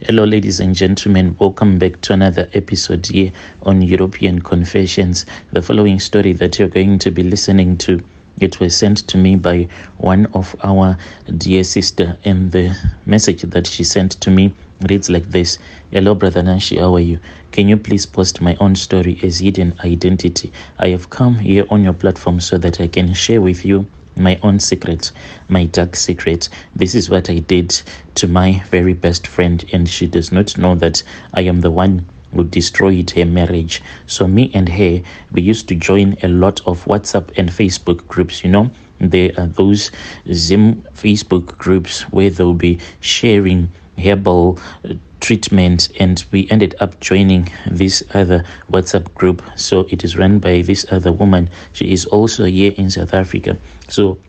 Hello, ladies and gentlemen. Welcome back to another episode here on European Confessions. The following story that you're going to be listening to, it was sent to me by one of our dear sister, and the message that she sent to me reads like this. Hello, Brother Nashi, how are you? Can you please post my own story as hidden identity? I have come here on your platform so that I can share with you my own secret, my dark secret. This is what I did to my very best friend, and she does not know that I am the one who destroyed her marriage. So me and her, we used to join a lot of WhatsApp and Facebook groups. There are those Zim Facebook groups where they'll be sharing herbal treatment, and we ended up joining this other WhatsApp group. So it is run by this other woman. She is also here in South Africa. So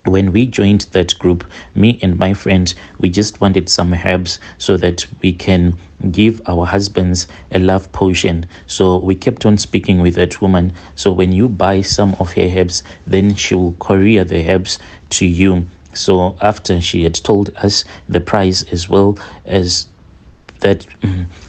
when we joined that group, me and my friend, we just wanted some herbs so that we can give our husbands a love potion. So we kept on speaking with that woman. So when you buy some of her herbs, then she will courier the herbs to you. So after she had told us the price as well as that,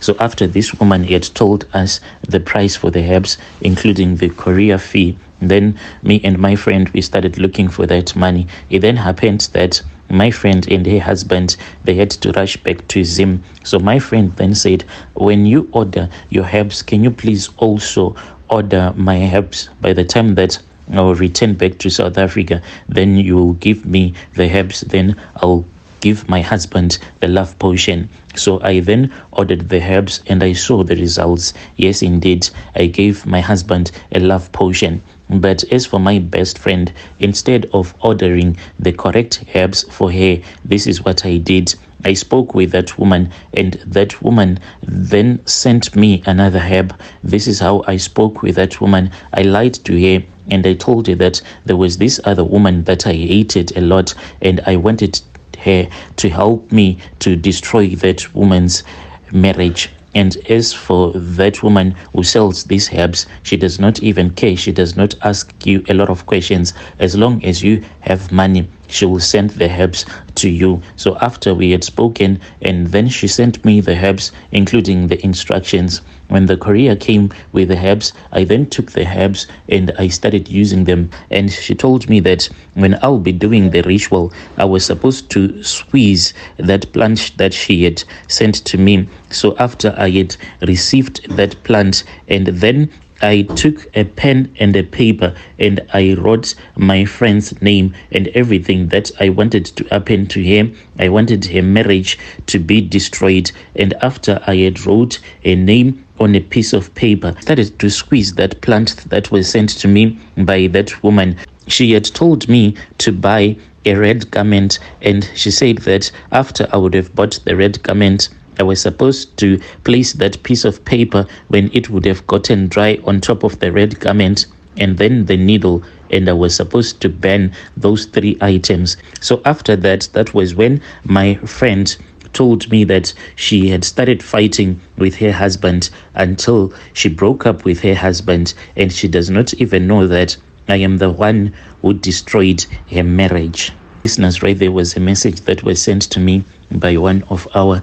so after this woman had told us the price for the herbs, including the courier fee, then me and my friend, we started looking for that money. It then happened that my friend and her husband, they had to rush back to Zim. So my friend then said, when you order your herbs, can you please also order my herbs? By the time that I'll return back to South Africa, then you will give me the herbs, then I'll give my husband the love potion. So I then ordered the herbs and I saw the results. Yes, indeed, I gave my husband a love potion. But as for my best friend, instead of ordering the correct herbs for her, this is what I did. I spoke with that woman, and that woman then sent me another herb. This is how I spoke with that woman. I lied to her, and I told her that there was this other woman that I hated a lot, and I wanted her to help me to destroy that woman's marriage. And as for that woman who sells these herbs, she does not even care. She does not ask you a lot of questions. As long as you have money, she will send the herbs to you. So after we had spoken, and then she sent me the herbs, including the instructions. When the courier came with the herbs, I then took the herbs and I started using them. And she told me that when I'll be doing the ritual, I was supposed to squeeze that plant that she had sent to me. So after I had received that plant, and then I took a pen and a paper and I wrote my friend's name and everything that I wanted to happen to him. I wanted her marriage to be destroyed. And after I had wrote a name on a piece of paper, I started to squeeze that plant that was sent to me by that woman. She had told me to buy a red garment, and she said that after I would have bought the red garment, I was supposed to place that piece of paper when it would have gotten dry on top of the red garment, and then the needle, and I was supposed to burn those 3 items. So after that, that was when my friend told me that she had started fighting with her husband until she broke up with her husband, and she does not even know that I am the one who destroyed her marriage. Listeners, right there was a message that was sent to me by one of our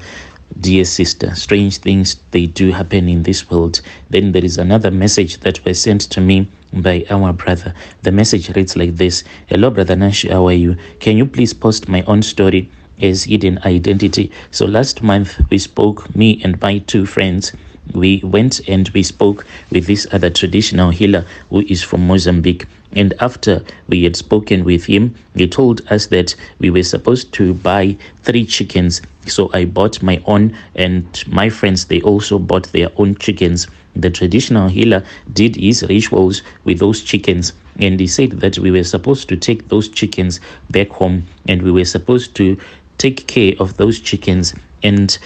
dear sister. Strange things, they do happen in this world. Then there is another message that was sent to me by our brother. The message reads like this. Hello, Brother Nash, how are you? Can you please post my own story as hidden identity? So last month we spoke, me and my 2 friends. We went and we spoke with this other traditional healer who is from Mozambique. And after we had spoken with him, he told us that we were supposed to buy 3 chickens. So I bought my own, and my friends, they also bought their own chickens. The traditional healer did his rituals with those chickens, and he said that we were supposed to take those chickens back home, and we were supposed to take care of those chickens. And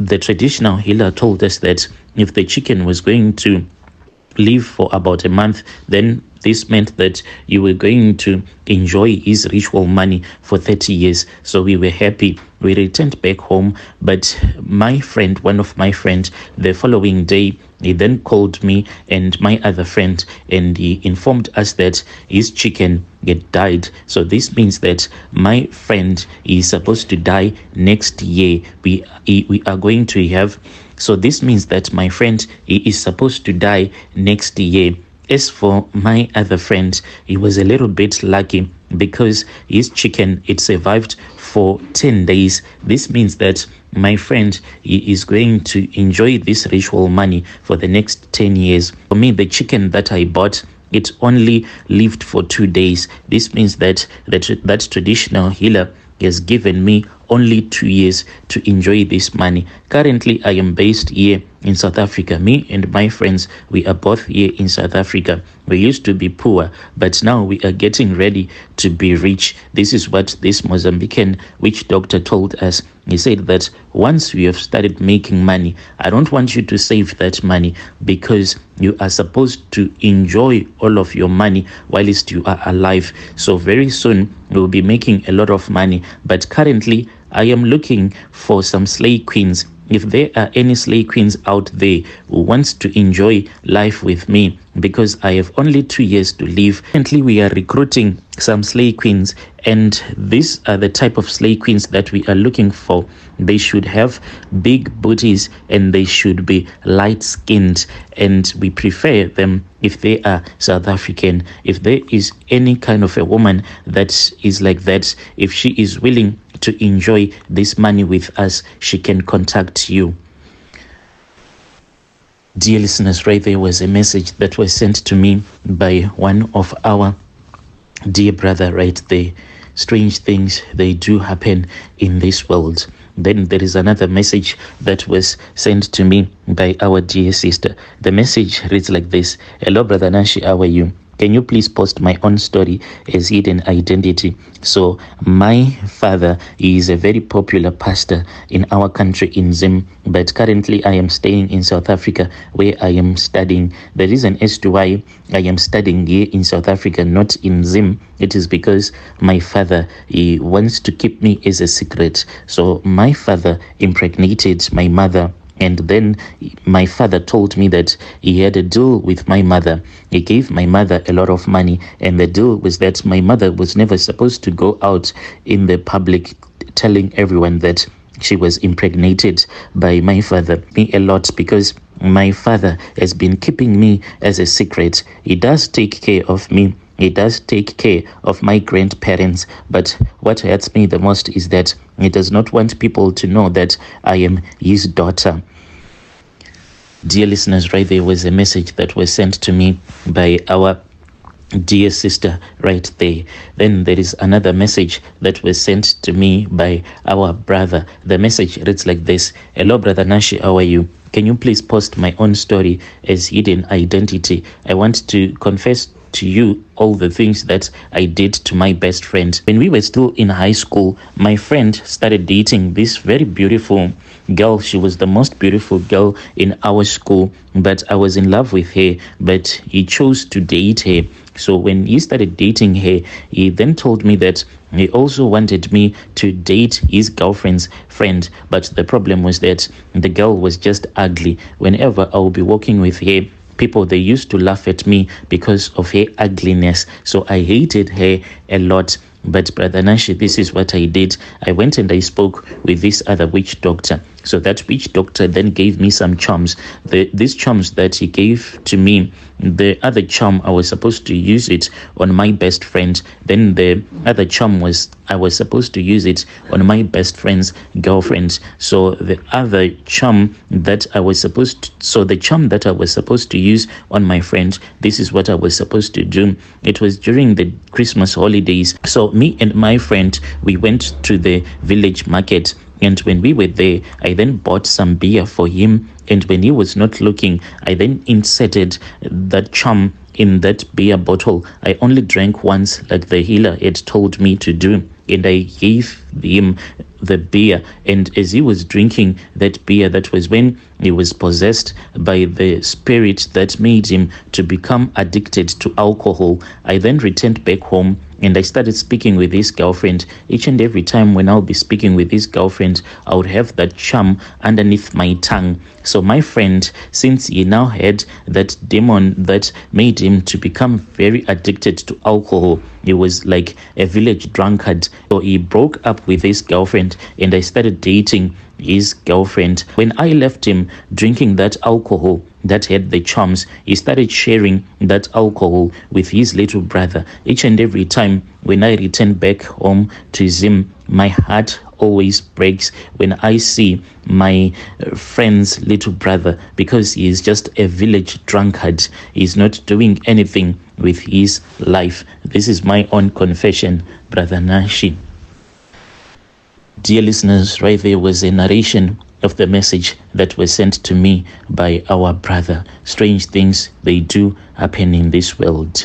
the traditional healer told us that if the chicken was going to live for about a month, then this meant that you were going to enjoy his ritual money for 30 years. So we were happy. We returned back home, but my friend, one of my friends, the following day, he then called me and my other friend, and he informed us that his chicken had died. So this means that my friend is supposed to die next year. We are going to have, so this means that my friend, he is supposed to die next year. As for my other friend, he was a little bit lucky because his chicken, it survived for 10 days. This means that my friend, he is going to enjoy this ritual money for the next 10 years. For me, the chicken that I bought, it only lived for 2 days. This means that that traditional healer has given me only 2 years to enjoy this money. Currently, I am based here in South Africa. Me and my friends, we are both here in South Africa. We used to be poor, but now we are getting ready to be rich. This is what this Mozambican witch doctor told us. He said that once we have started making money, I don't want you to save that money, because you are supposed to enjoy all of your money whilst you are alive. So very soon we'll be making a lot of money. But currently, I am looking for some slave queens. If there are any slave queens out there who wants to enjoy life with me, because I have only 2 years to live. Currently, we are recruiting some slave queens, and these are the type of slave queens that we are looking for. They should have big booties and they should be light-skinned, and we prefer them if they are South African. If there is any kind of a woman that is like that, if she is willing to enjoy this money with us, she can contact you. Dear listeners, right there was a message that was sent to me by one of our dear brother right there. Strange things, they do happen in this world. Then there is another message that was sent to me by our dear sister. The message reads like this. Hello, Brother Nashi, how are you? Can you please post my own story as hidden identity? So my father is a very popular pastor in our country in Zim, but currently I am staying in South Africa where I am studying. The reason as to why I am studying here in South Africa, not in Zim, it is because my father, he wants to keep me as a secret. So my father impregnated my mother. And then my father told me that he had a deal with my mother. He gave my mother a lot of money, and the deal was that my mother was never supposed to go out in the public telling everyone that she was impregnated by my father. Me a lot, because my father has been keeping me as a secret. He does take care of me. He does take care of my grandparents, but what hurts me the most is that he does not want people to know that I am his daughter. Dear listeners, right there was a message that was sent to me by our dear sister right there. Then there is another message that was sent to me by our brother. The message reads like this. Hello, Brother Nashi, how are you? Can you please post my own story as hidden identity? I want to confess to you all the things that I did to my best friend. When we were still in high school, my friend started dating this very beautiful girl. She was the most beautiful girl in our school, but I was in love with her, but he chose to date her. So when he started dating her, he then told me that he also wanted me to date his girlfriend's friend, but the problem was that the girl was just ugly. Whenever I would be walking with her, people, they used to laugh at me because of her ugliness. So I hated her a lot. But Brother Nashi, this is what I did. I went and I spoke with this other witch doctor. So that witch doctor then gave me some charms. These charms that he gave to me, the other charm, I was supposed to use it on my best friend. Then the other charm was, I was supposed to use it on my best friend's girlfriend. So the other charm that I was supposed to, so the charm that I was supposed to use on my friend, this is what I was supposed to do. It was during the Christmas holidays. So me and my friend, we went to the village market. And when we were there, I then bought some beer for him. And when he was not looking, I then inserted that charm in that beer bottle. I only drank once, like the healer had told me to do. And I gave him the beer. And as he was drinking that beer, that was when he was possessed by the spirit that made him to become addicted to alcohol. I then returned back home and I started speaking with his girlfriend. Each and every time when I'll be speaking with his girlfriend, I would have that charm underneath my tongue. So my friend, since he now had that demon that made him to become very addicted to alcohol, he was like a village drunkard. So he broke up with his girlfriend, and I started dating his girlfriend. When I left him drinking that alcohol that had the charms, he started sharing that alcohol with his little brother. Each and every time when I return back home to him, my heart always breaks when I see my friend's little brother, because he is just a village drunkard. He's not doing anything with his life. This is my own confession, Brother Nashi. Dear listeners, right there was a narration of the message that was sent to me by our brother. Strange things, they do happen in this world.